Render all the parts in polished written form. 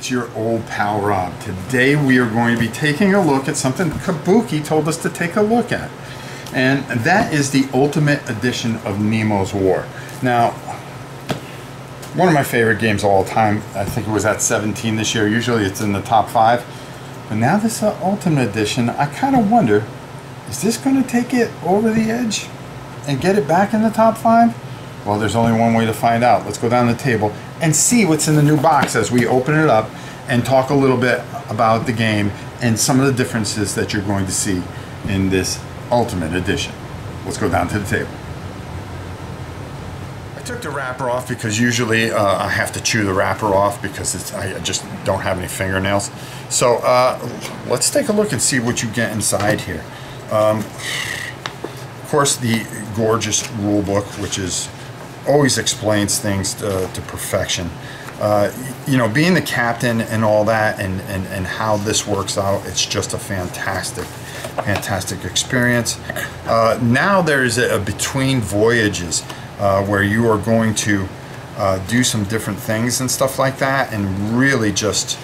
it's your old pal Rob. Today we are going to be taking a look at something Kabuki told us to take a look at. And that is the Ultimate Edition of Nemo's War. Now, one of my favorite games of all time. I think it was at 17 this year. Usually it's in the top 5. But now this Ultimate Edition, I kind of wonder, is this going to take it over the edge and get it back in the top 5? Well, there's only one way to find out. Let's go down the table and see what's in the new box as we open it up and talk a little bit about the game and some of the differences that you're going to see in this Ultimate Edition. Let's go down to the table. I took the wrapper off because usually I have to chew the wrapper off because I just don't have any fingernails. So let's take a look and see what you get inside here. Of course, the gorgeous rule book, which is always explains things to perfection. You know, being the captain and all that and how this works out, it's just a fantastic experience. Now there's a between voyages where you are going to do some different things and stuff like that, and really just,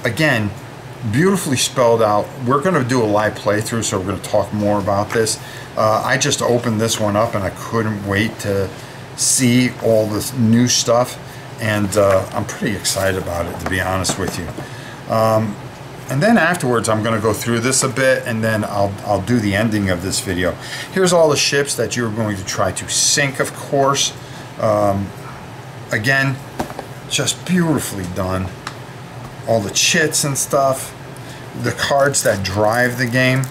again, beautifully spelled out. We're going to do a live playthrough, so we're going to talk more about this. I just opened this one up and I couldn't wait to see all this new stuff, and I'm pretty excited about it, to be honest with you. And then afterwards I'm going to go through this a bit, and then I'll do the ending of this video. Here's all the ships that you're going to try to sink, of course. Again, just beautifully done. All the chits and stuff, the cards that drive the game.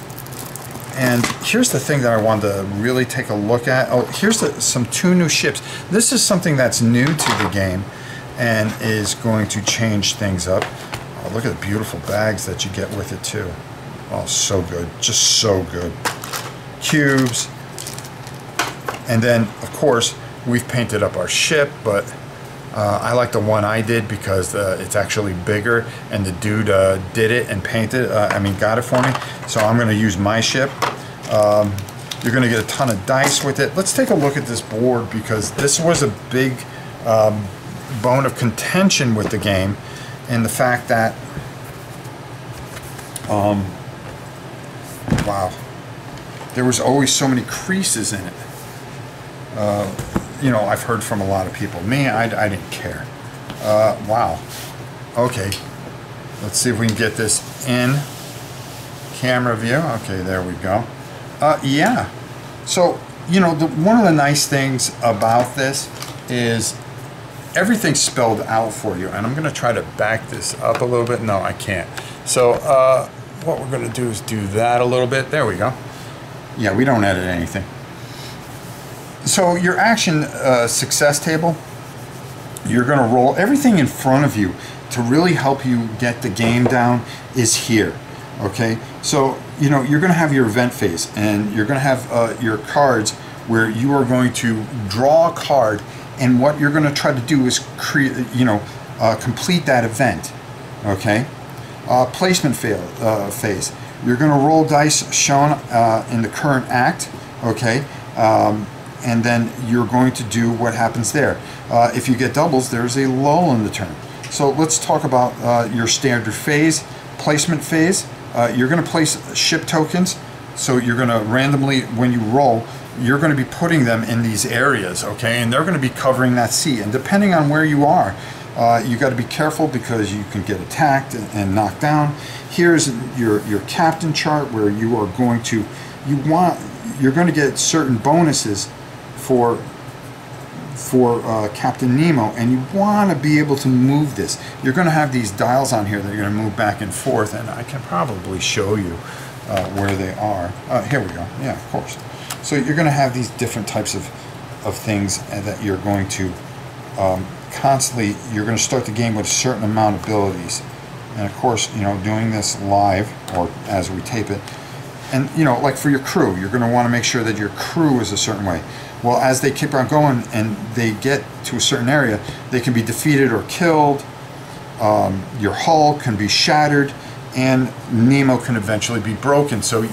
And here's the thing that I wanted to really take a look at. Oh, here's two new ships. This is something that's new to the game and is going to change things up. Oh, look at the beautiful bags that you get with it too. Oh, so good, just so good. Cubes. And then, of course, we've painted up our ship, but I like the one I did because it's actually bigger, and the dude did it and painted, got it for me. So I'm going to use my ship. You're going to get a ton of dice with it. Let's take a look at this board, because this was a big bone of contention with the game, and the fact that, wow, there was always so many creases in it. You know, I've heard from a lot of people. Me, I didn't care. Wow. Okay. Let's see if we can get this in camera view. Okay, there we go. Yeah. So, you know, one of the nice things about this is everything's spelled out for you. And I'm going to try to back this up a little bit. No, I can't. So, what we're going to do is do that a little bit. There we go. Yeah, we don't edit anything. So your action success table, you're going to roll everything in front of you to really help you get the game down is here. Okay, so you know you're going to have your event phase, and you're going to have your cards where you are going to draw a card, and what you're going to try to do is create, complete that event. Okay, placement phase. You're going to roll dice shown in the current act. Okay. And then you're going to do what happens there. If you get doubles, there's a lull in the turn. So let's talk about your standard phase, placement phase. You're going to place ship tokens. So you're going to randomly, when you roll, you're going to be putting them in these areas, okay? And they're going to be covering that sea. And depending on where you are, you got to be careful because you can get attacked and knocked down. Here's your captain chart where you are going to, you're going to get certain bonuses for Captain Nemo, and you want to be able to move this. You're going to have these dials on here that you're going to move back and forth, and I can probably show you where they are. Here we go. Yeah, of course. So you're going to have these different types of things that you're going to constantly, you're going to start the game with a certain amount of abilities. And of course, you know, doing this live or as we tape it, and you know, like for your crew, you're going to want to make sure that your crew is a certain way. Well, as they keep on going and they get to a certain area, they can be defeated or killed. Your hull can be shattered, and Nemo can eventually be broken. So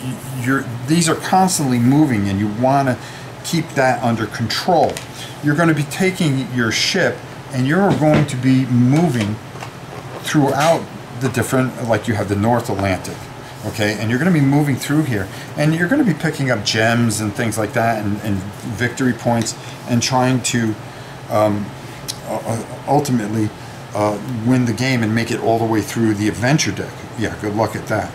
these are constantly moving, and you want to keep that under control. You're going to be taking your ship, and you're going to be moving throughout the different, like you have the North Atlantic, okay, and you're going to be moving through here, and you're going to be picking up gems and things like that, and victory points, and trying to ultimately win the game and make it all the way through the adventure deck. Yeah, good luck at that.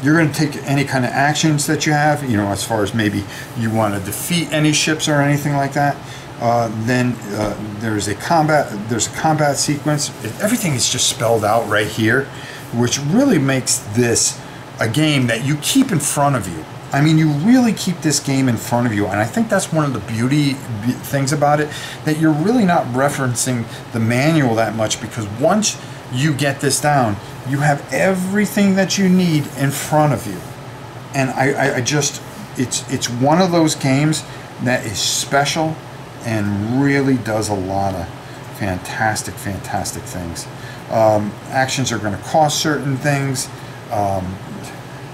You're going to take any kind of actions that you have, you know, as far as maybe you want to defeat any ships or anything like that. Then there's a combat sequence. Everything is just spelled out right here, which really makes this a game that you keep in front of you. I mean, you really keep this game in front of you, and I think that's one of the things about it, that you're really not referencing the manual that much, because once you get this down, you have everything that you need in front of you. And I just, it's one of those games that is special and really does a lot of fantastic things. Actions are going to cost certain things.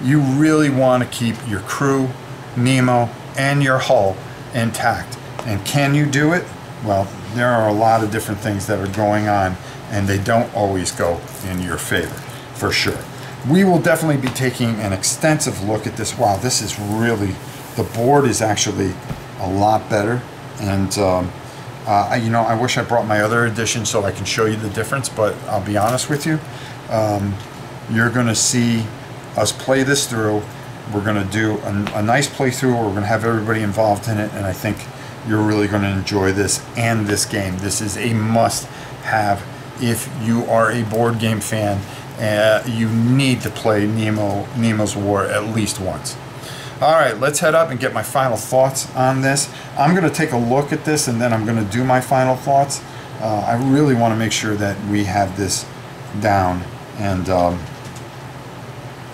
You really want to keep your crew, Nemo, and your hull intact. And can you do it? Well, there are a lot of different things that are going on, and they don't always go in your favor, for sure. We will definitely be taking an extensive look at this. Wow, this is really, the board is actually a lot better. And you know, I wish I brought my other edition so I can show you the difference, but I'll be honest with you, you're going to see us play this through. We're going to do a nice playthrough. We're going to have everybody involved in it, and I think you're really going to enjoy this and this game. This is a must-have if you are a board game fan. You need to play Nemo's War at least once. All right, let's head up and get my final thoughts on this. I'm going to take a look at this, and then I'm going to do my final thoughts. I really want to make sure that we have this down, and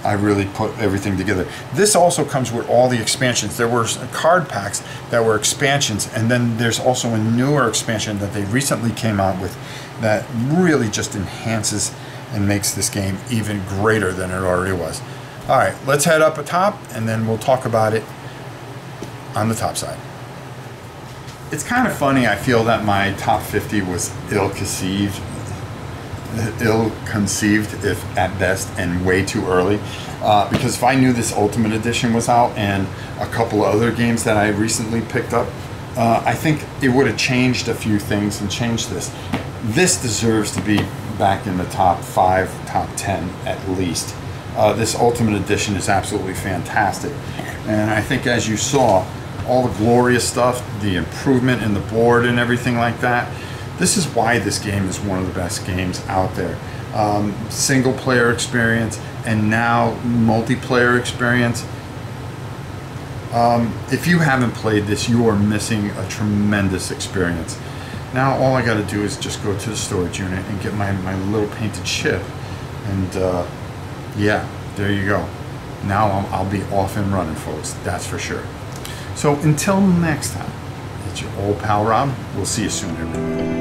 I really put everything together. This also comes with all the expansions. There were card packs that were expansions, and then there's also a newer expansion that they recently came out with that really just enhances and makes this game even greater than it already was. All right, let's head up atop, and then we'll talk about it on the top side. It's kind of funny, I feel that my top 50 was ill-conceived, if at best, and way too early. Because if I knew this Ultimate Edition was out and a couple of other games that I recently picked up, I think it would have changed a few things and changed this. This deserves to be back in the top 5, top 10 at least. This Ultimate Edition is absolutely fantastic. And I think, as you saw, all the glorious stuff, the improvement in the board and everything like that, this is why this game is one of the best games out there. Single player experience, and now multiplayer experience. If you haven't played this, you are missing a tremendous experience. Now all I got to do is just go to the storage unit and get my little painted ship, and yeah, there you go. Now I'll be off and running, folks, that's for sure. So until next time, it's your old pal Rob. We'll see you soon, everybody.